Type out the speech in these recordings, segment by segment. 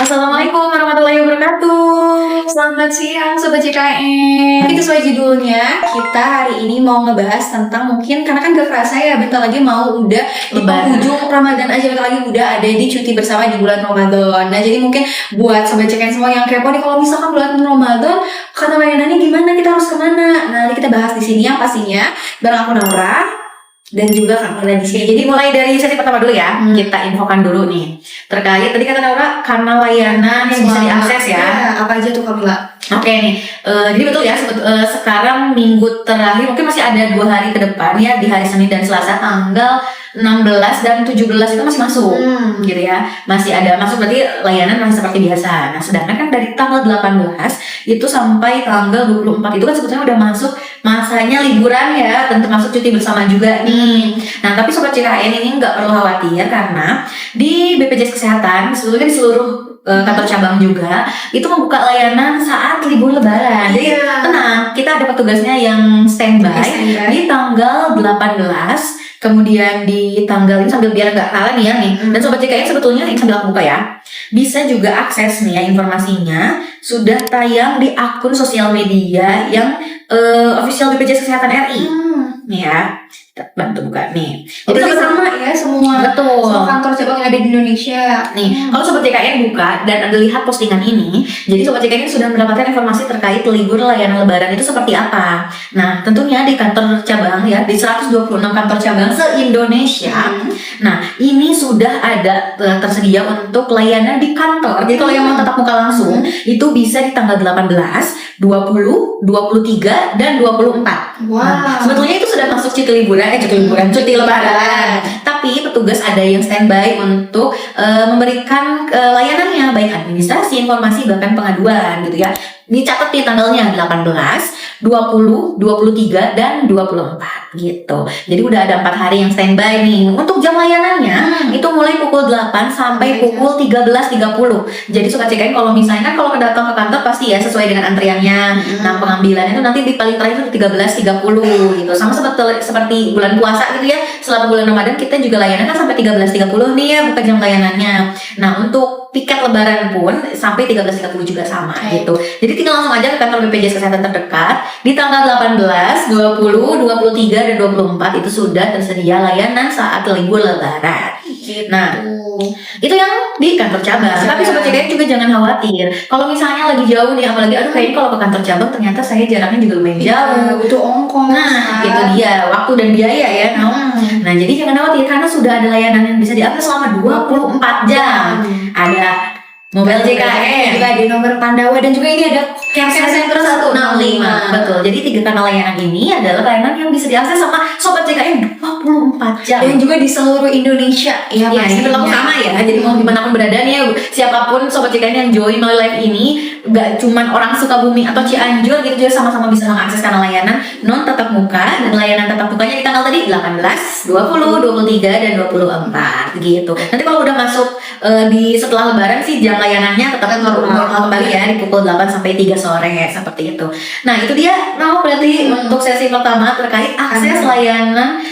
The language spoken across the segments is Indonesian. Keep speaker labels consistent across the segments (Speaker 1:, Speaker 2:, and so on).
Speaker 1: Assalamualaikum warahmatullahi wabarakatuh.
Speaker 2: Selamat siang Sobat JKN. Itu sesuai judulnya, kita hari ini mau ngebahas tentang mungkin karena kan gak kerasa ya bentar lagi mau udah di penghujung Ramadan aja, bentar lagi udah ada di cuti bersama di bulan Ramadan. Nah jadi mungkin buat Sobat JKN semua yang kepo nih, kalau misalkan bulan Ramadan kata layanannya gimana, kita harus kemana? Nah nanti kita bahas di sini yang pastinya bareng aku Naura dan juga Kak Mila di sini.
Speaker 1: Jadi mulai dari sesi pertama dulu ya, kita infokan dulu nih terkait tadi kata Naura karena layanan yang bisa diakses ya.
Speaker 2: Apa aja tuh Kak Mila?
Speaker 1: Oke nih, jadi betul ya, sekarang minggu terakhir mungkin masih ada 2 hari ke depan ya, di hari Senin dan Selasa tanggal 16 dan 17 itu masih masuk gitu ya, masih ada masuk, berarti layanan masih seperti biasa. Nah sedangkan kan dari tanggal 18 itu sampai tanggal 24 itu kan sebetulnya udah masuk masanya liburan ya, dan termasuk cuti bersama juga nih. Nah tapi Sobat JKN ini nggak perlu khawatir karena di BPJS Kesehatan sebetulnya di seluruh kantor cabang juga itu membuka layanan saat libur lebaran. Jadi tenang, kita ada petugasnya yang standby di tanggal 18, kemudian di tanggal ini sambil biar nggak kalah nih ya nih. Dan Sobat JKN sebetulnya ini sambil aku buka ya, bisa juga akses nih ya informasinya sudah tayang di akun sosial media yang official BPJS Kesehatan RI. Nih ya, bantu buka nih.
Speaker 2: Jadi sama ya semua.
Speaker 1: Betul.
Speaker 2: Semua kantor cabang yang ada di Indonesia.
Speaker 1: Nih, kalau Sobat JKN buka dan Anda lihat postingan ini, jadi Sobat JKN sudah mendapatkan informasi terkait libur layanan lebaran itu seperti apa. Nah, tentunya di kantor cabang ya, di 126 kantor cabang se-Indonesia. Nah, ini sudah ada tersedia untuk layanan di kantor. Jadi kalau yang mau tatap muka langsung, itu bisa di tanggal 18, 20, 23, dan 24. Nah, sebetulnya itu sudah masuk cuti cuti lebaran. Tapi petugas ada yang standby untuk memberikan layanannya, baik administrasi, informasi, bahkan pengaduan gitu ya. Dicatat di tanggalnya 18, 20, 23, dan 24 gitu. Jadi udah ada 4 hari yang standby nih. Untuk jam layanannya itu mulai pukul 8 sampai pukul 13.30. Jadi Sobat JKN kalau misalnya kan kalau datang ke kantor pasti ya sesuai dengan antriannya. Nah pengambilannya itu nanti di paling terakhir itu 13.30 gitu. Sama seperti bulan puasa gitu ya. Selama bulan Ramadan kita juga layanan kan sampai 13.30 nih ya buka jam layanannya. Nah untuk tiket lebaran pun sampai 13.30 juga sama gitu. Jadi tinggal langsung aja ke kantor BPJS Kesehatan terdekat di tanggal 18, 20, 23, dan 24 itu sudah tersedia layanan saat libur lebaran. Nah, itu yang di kantor cabang. Tapi Sobat JKN juga jangan khawatir. Kalau misalnya lagi jauh nih, apalagi kayaknya kalau ke kantor cabang ternyata saya jaraknya juga lumayan jauh.
Speaker 2: Butuh ongkos.
Speaker 1: Nah, itu dia, waktu dan biaya ya. Nah, jadi jangan khawatir karena sudah ada layanan yang bisa diakses selama 24 jam. Ada Mobile JKN,
Speaker 2: juga ada nomor Pandawa, dan juga ini ada Care Center 165.
Speaker 1: Betul. Jadi 3 kanal layanan ini adalah layanan yang bisa diakses sama Sobat JKN 24 jam.
Speaker 2: Dan juga di seluruh Indonesia.
Speaker 1: Ya, ini berlaku sama ya. Jadi mau dimanapun berada nih, siapapun Sobat JKN yang join melalui live ini, gak cuman orang Sukabumi atau Cianjur gitu juga sama-sama bisa mengakses kanal layanan non tatap muka, dan layanan tatap mukanya di tanggal tadi 18, 20, 23, dan 24 gitu. Nanti kalau udah masuk di setelah lebaran sih jam layanannya tetap normal kembali ya di pukul 8 sampai 3 sore seperti itu. Nah itu dia berarti untuk sesi pertama terkait akses layanan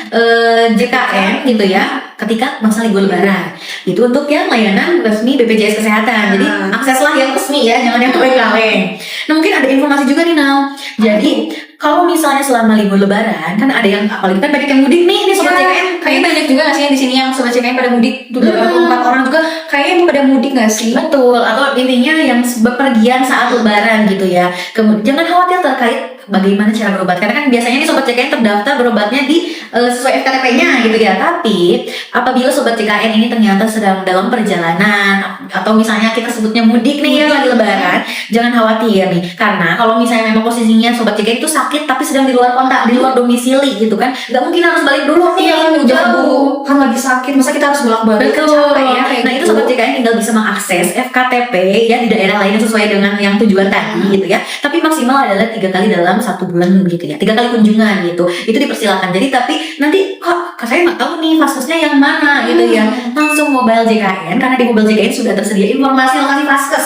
Speaker 1: JKN gitu ya ketika masa libur lebaran. Itu untuk yang layanan resmi BPJS Kesehatan. Jadi akseslah yang resmi ya, jangan yang kaleng-kaleng. Nah mungkin ada informasi juga nih Nau. Jadi kalau misalnya selama libur lebaran kan ada yang apalagi kan banyak yang mudik nih Sobat JKN.
Speaker 2: Kayaknya banyak juga nggak sih yang di sini yang Sobat JKN pada mudik. 24 orang juga kayaknya pada mudik nggak sih?
Speaker 1: Betul, atau intinya yang bepergian saat lebaran gitu ya. Kemudian jangan khawatir terkait bagaimana cara berobat, karena kan biasanya nih Sobat JKN terdaftar berobatnya di sesuai FKTP-nya gitu ya. Tapi apabila Sobat JKN ini ternyata sedang dalam perjalanan atau misalnya kita sebutnya mudik nih ya lagi lebaran, jangan khawatir nih, karena kalau misalnya memang posisinya Sobat JKN itu sakit tapi sedang di luar kontak, di luar domisili gitu kan, nggak mungkin harus balik dulu nih jauh
Speaker 2: kan lagi sakit, masa kita harus bolak-balik.
Speaker 1: Betul. Nah itu Sobat JKN tinggal bisa mengakses FKTP ya di daerah lainnya sesuai dengan yang tujuan tadi gitu ya. Tapi maksimal adalah 3 kali dalam 1 bulan gitu ya, 3 kali kunjungan gitu, itu dipersilakan. Jadi tapi nanti kok saya nggak tahu nih vaskesnya yang mana gitu ya, langsung Mobile JKN, karena di Mobile JKN sudah tersedia informasi lokasi vaskes.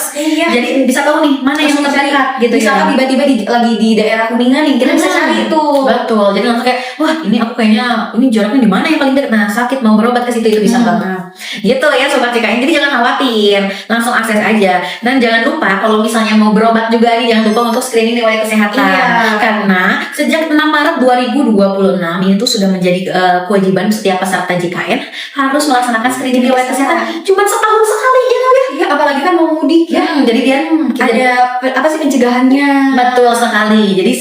Speaker 1: Jadi bisa tahu nih mana yang terdekat gitu ya.
Speaker 2: Misalkan tiba-tiba lagi di daerah Kuningan nih, kita bisa cari itu.
Speaker 1: Betul. Jadi langsung kayak wah ini aku kayaknya ini jaraknya di mana yang paling dekat. Nah sakit mau mau berobat ke situ itu bisa banget. Gitu ya Sobat CKN. Jadi jangan khawatir, langsung akses aja. Dan jangan lupa kalau misalnya mau berobat juga nih, jangan lupa untuk screening riwayat kesehatan. Karena sejak 6 Maret 2026 ini tuh sudah menjadi kewajiban setiap peserta JKN harus melaksanakan screening riwayat kesehatan. Cuma setahun sekali ya.
Speaker 2: Ya, apalagi kan mau mudik ya.
Speaker 1: Jadi biar
Speaker 2: Ada apa sih pencegahannya?
Speaker 1: betul sekali. Jadi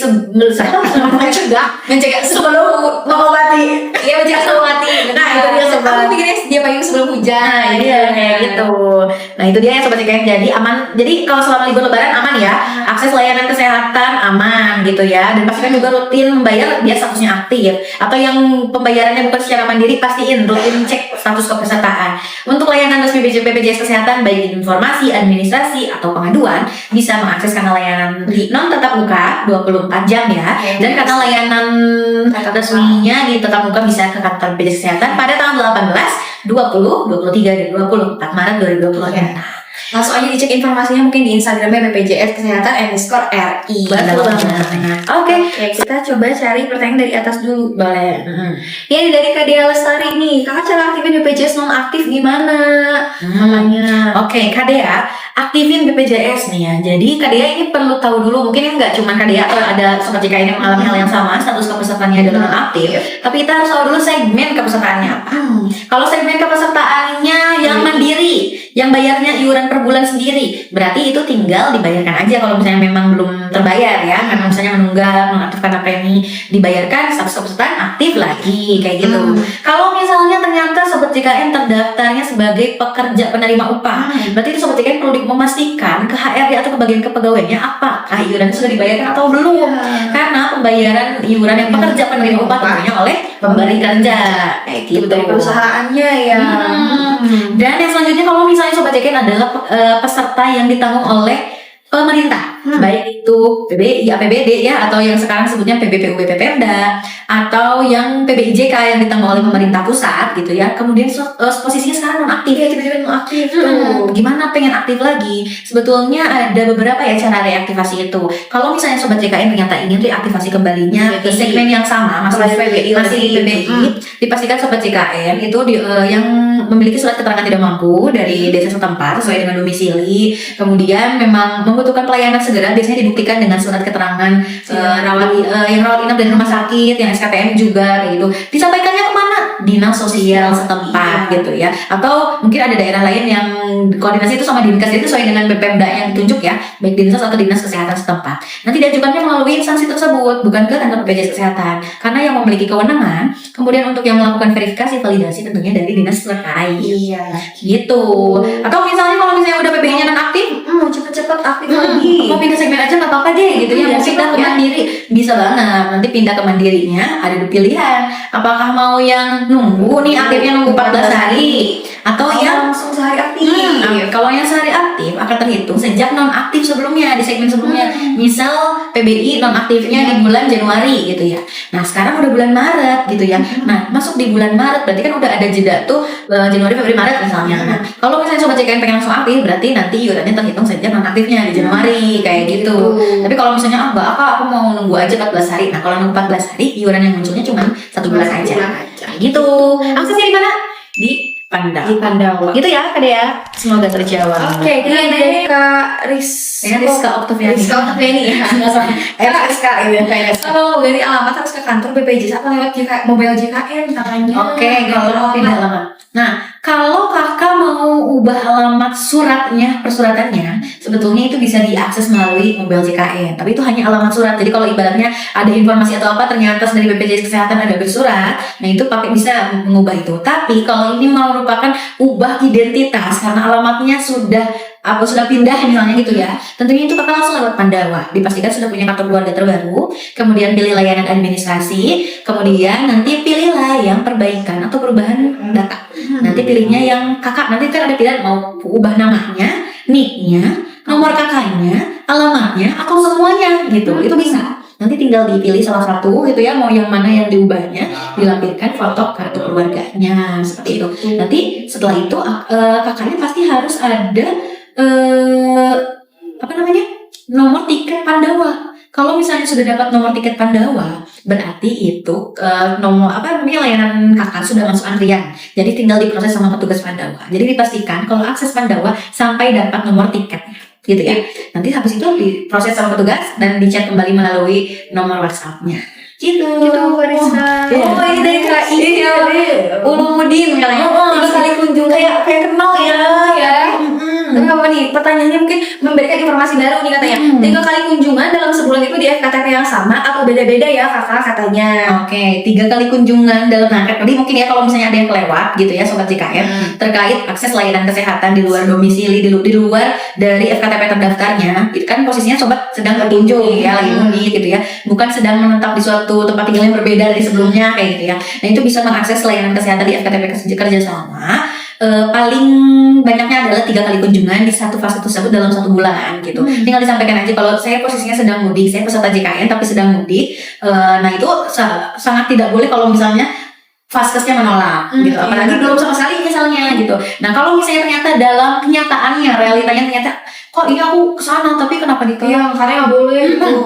Speaker 1: mencegah sebelum mengobati.
Speaker 2: Iya, mencegah sebelum mati.
Speaker 1: Nah, itu dia Sobat.
Speaker 2: Aku pikirnya dia payung sebelum hujan.
Speaker 1: Nah, iya kayak gitu. Nah, itu dia ya Sobat CKN. Jadi aman. Jadi kalau selama libur lebaran aman ya. Akses layanan kesehatan aman gitu ya. Dan pastikan juga rutin membayar biar statusnya aktif. Atau yang pembayarannya bukan secara mandiri, pastiin rutin cek status kepesertaan. Untuk layanan resmi BPJS Kesehatan baik informasi, administrasi atau pengaduan bisa mengakses kanal layanan non tetap muka 24 jam ya. Dan kanal layanan resminya di tetap muka bisa ke kantor BPJS Kesehatan pada tanggal 18, 20, 23 dan 24 Maret 2020.
Speaker 2: Langsung aja dicek informasinya mungkin di Instagramnya BPJS Kesehatan _RI.
Speaker 1: Betul banget. Oke,
Speaker 2: kita coba cari pertanyaan dari atas dulu.
Speaker 1: boleh.
Speaker 2: Ini dari Kak Dea Lestari nih. Kakak cara aktifin BPJS non aktif gimana? Namanya.
Speaker 1: Oke, Kak Dea, aktifin BPJS nih ya. Jadi Kak Dea ini perlu tahu dulu, mungkin nggak cuma Kak Dea, ada Sobat JKN yang mengalami hal yang sama, status kepesertaannya adalah non aktif. Tapi kita harus tahu dulu segmen kepesertaannya apa. Kalau segmen kepesertaannya yang mandiri, yang bayarnya iuran per bulan sendiri, berarti itu tinggal dibayarkan aja kalau misalnya memang belum terbayar ya, karena misalnya menunggak, mengaktifkan premi dibayarkan, status kepesertaan aktif lagi kayak gitu. Kalau misalnya ternyata Sobat JKN terdaftarnya sebagai pekerja penerima upah, berarti itu Sobat JKN perlu memastikan ke HRD atau ke bagian kepegawaiannya apakah iurannya sudah dibayarkan atau belum. Karena pembayaran iuran yang pekerja penerima upah tentunya oleh pemberi kerja kayak gitu.
Speaker 2: Dari perusahaannya ya.
Speaker 1: Dan yang selanjutnya kalau misalnya Sobat JKN adalah peserta yang ditanggung oleh pemerintah, baik itu PBI, APBD ya, atau yang sekarang sebutnya PBPUB Pemda, atau yang PBIJK yang ditanggung oleh pemerintah pusat gitu ya. Kemudian posisinya sekarang non aktif.
Speaker 2: Iya, tiba-tiba non aktif.
Speaker 1: Gimana pengen aktif lagi? Sebetulnya ada beberapa ya cara reaktivasi itu. Kalau misalnya Sobat JKN ternyata ingin reaktivasi kembalinya ke segmen yang sama, masih PBI, dipastikan Sobat JKN itu yang memiliki surat keterangan tidak mampu dari desa setempat sesuai dengan domisili. Kemudian memang membutuhkan pelayanan segera, biasanya dibuktikan dengan surat keterangan yang rawat inap dari rumah sakit, yang SKPN juga kayak gitu. Disampaikannya kemana? Dinas sosial setempat gitu ya. Atau mungkin ada daerah lain yang koordinasi itu sama Dinkes, itu sesuai dengan Pemda yang ditunjuk ya, baik dinas atau dinas kesehatan setempat. Nanti diajukannya melalui instansi tersebut, bukan ke kantor BPJS Kesehatan, karena yang memiliki kewenangan. Kemudian untuk yang melakukan verifikasi validasi tentunya dari dinas terkait.
Speaker 2: Iya.
Speaker 1: Gitu. Atau misalnya kalau misalnya udah PBI-nya non aktif,
Speaker 2: mau cepet-cepet aktif lagi.
Speaker 1: mau pindah segmen aja nggak apa-apa deh gitu ya. Mau pindah ke mandiri bisa banget. Nanti pindah ke mandirinya ada pilihan. Apakah mau yang nunggu nih aktifnya nunggu 14 hari atau yang
Speaker 2: langsung sehari aktif.
Speaker 1: Kalau yang sehari aktif akan terhitung sejak non aktif sebelumnya di segmen sebelumnya. Misal PBI non aktifnya di bulan Januari gitu ya. Nah sekarang udah bulan Maret gitu ya. Nah masuk di bulan Maret berarti kan udah ada jeda tuh Januari, Februari, Maret misalnya. Nah kalau misalnya Sobat JKN pengen langsung aktif berarti nanti iurannya terhitung sejak non aktifnya di Januari kayak gitu. Tapi kalau misalnya aku mau nunggu aja 14 hari. Nah kalau nunggu 14 hari iuran yang munculnya cuma 1 bulan aja. Kayak gitu. Aksesnya di mana? Di Pandawa. Gitu ya Kak Dea. Semoga terjawab.
Speaker 2: Oke, ini dari Kak
Speaker 1: Rizka Oktaviani.
Speaker 2: Ya. Rizka gitu ya. Kalau dari alamat harus ke kantor BPJS apa lewat mobile JKN katanya.
Speaker 1: Oke, kalau pindah alamat. Nah, kalau kakak mau ubah alamat persuratannya, sebetulnya itu bisa diakses melalui mobile JKN. Tapi itu hanya alamat surat. Jadi kalau ibaratnya ada informasi atau apa ternyata dari BPJS Kesehatan ada bersurat, nah itu bisa mengubah itu. Tapi kalau ini merupakan ubah identitas karena alamatnya sudah pindah misalnya gitu ya, tentunya itu kakak langsung lewat Pandawa. Dipastikan sudah punya kartu keluarga terbaru, kemudian pilih layanan administrasi, kemudian nanti pilihlah yang perbaikan atau perubahan data. Nanti pilihnya yang kakak, nanti kan ada pilihan mau ubah namanya, nicknya, nomor kakaknya, alamatnya, atau semuanya gitu. Itu bisa. Nanti tinggal dipilih salah satu gitu ya, mau yang mana yang diubahnya, dilampirkan foto kartu keluarganya seperti itu. Nanti setelah itu kakaknya pasti harus ada nomor tiket Pandawa. Kalau misalnya sudah dapat nomor tiket Pandawa, berarti itu nomor apa namanya layanan kakak sudah masuk antrian. Jadi tinggal diproses sama petugas Pandawa. Jadi dipastikan kalau akses Pandawa sampai dapat nomor tiketnya, gitu ya. Nanti habis itu diproses sama petugas dan dicek kembali melalui nomor WhatsApp-nya. Gitu.
Speaker 2: Barista.
Speaker 1: Iya.
Speaker 2: Oh, ini dari Kak
Speaker 1: Iya.
Speaker 2: Ulumuddin katanya. 3 kali kunjung
Speaker 1: Kayak kenal ya.
Speaker 2: ya. Tapi apa nih? Pertanyaannya mungkin memberikan informasi baru nih katanya. 3 kali kunjungan dalam sebulan itu di FKTP yang sama atau beda-beda ya kakak katanya.
Speaker 1: Oke, 3 kali kunjungan dalam tadi mungkin ya kalau misalnya ada yang kelewat gitu ya Sobat JKN terkait akses layanan kesehatan di luar domisili, di luar dari FKTP terdaftarnya, itu kan posisinya Sobat sedang berkunjung ya, lagi mudik gitu ya, bukan sedang menetap di suatu tempat tinggal yang berbeda dari sebelumnya kayak gitu ya. Nah itu bisa mengakses layanan kesehatan di FKTP kerjasama. Paling banyaknya adalah 3 kali kunjungan di satu fase tersebut dalam 1 bulan gitu. Tinggal disampaikan aja kalau saya posisinya sedang mudik, saya peserta JKN tapi sedang mudik. Nah itu sangat tidak boleh kalau misalnya vaskesnya menolak gitu, apalagi belum sama sekali misalnya gitu. Nah kalau misalnya ternyata dalam kenyataannya, realitanya ternyata kok ini aku kesana tapi kenapa ditolak?
Speaker 2: Iya, makanya nggak boleh.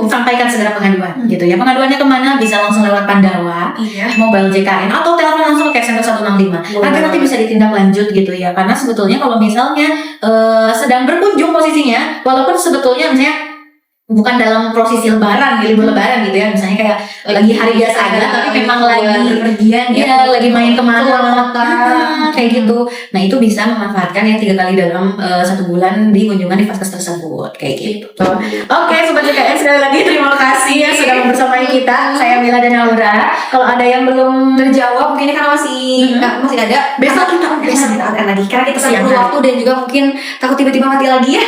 Speaker 1: Sampaikan segera pengaduan gitu ya. Pengaduannya kemana? Bisa langsung lewat Pandawa, mobile JKN atau telepon langsung ke center 165 agar nanti bisa ditindak lanjut gitu ya. Karena sebetulnya kalau misalnya sedang berkunjung posisinya, walaupun sebetulnya misalnya bukan dalam prosesi lebaran, libur lebaran gitu ya, misalnya kayak lagi hari biasa aja, tapi memang lagi
Speaker 2: pergian
Speaker 1: ya, lagi main kemana,
Speaker 2: kota,
Speaker 1: kayak gitu. Nah itu bisa memanfaatkan yang 3 kali dalam 1 bulan di kunjungan di vaskes tersebut, kayak gitu. Oke, Sobat JKN sekali lagi terima kasih ya sudah membersamai kita. Saya Mila dan Aura. Kalau ada yang belum
Speaker 2: terjawab mungkin karena masih ada,
Speaker 1: besok kita
Speaker 2: akan lagi karena kita
Speaker 1: Siang
Speaker 2: perlu
Speaker 1: hari.
Speaker 2: waktu dan juga mungkin takut tiba-tiba mati lagi ya.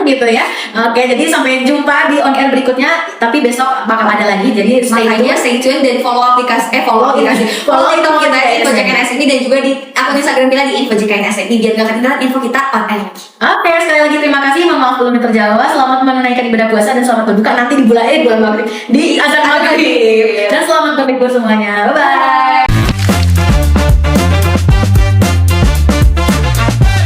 Speaker 1: gitu ya. Oke, jadi sampai jumpa di on air berikutnya, tapi besok bakal ada lagi. Jadi
Speaker 2: Makanya stay tune dan follow TikTok kita Info JKN SMI dan juga di akun Instagram kita di Info JKN SMI biar gak ketinggalan info kita on air.
Speaker 1: Oke, sekali lagi terima kasih. Mohon maaf belum terjawab. Selamat menunaikan ibadah puasa dan selamat berbuka nanti di bulan maghrib di azan maghrib. Dan selamat berlibur semuanya. Bye bye.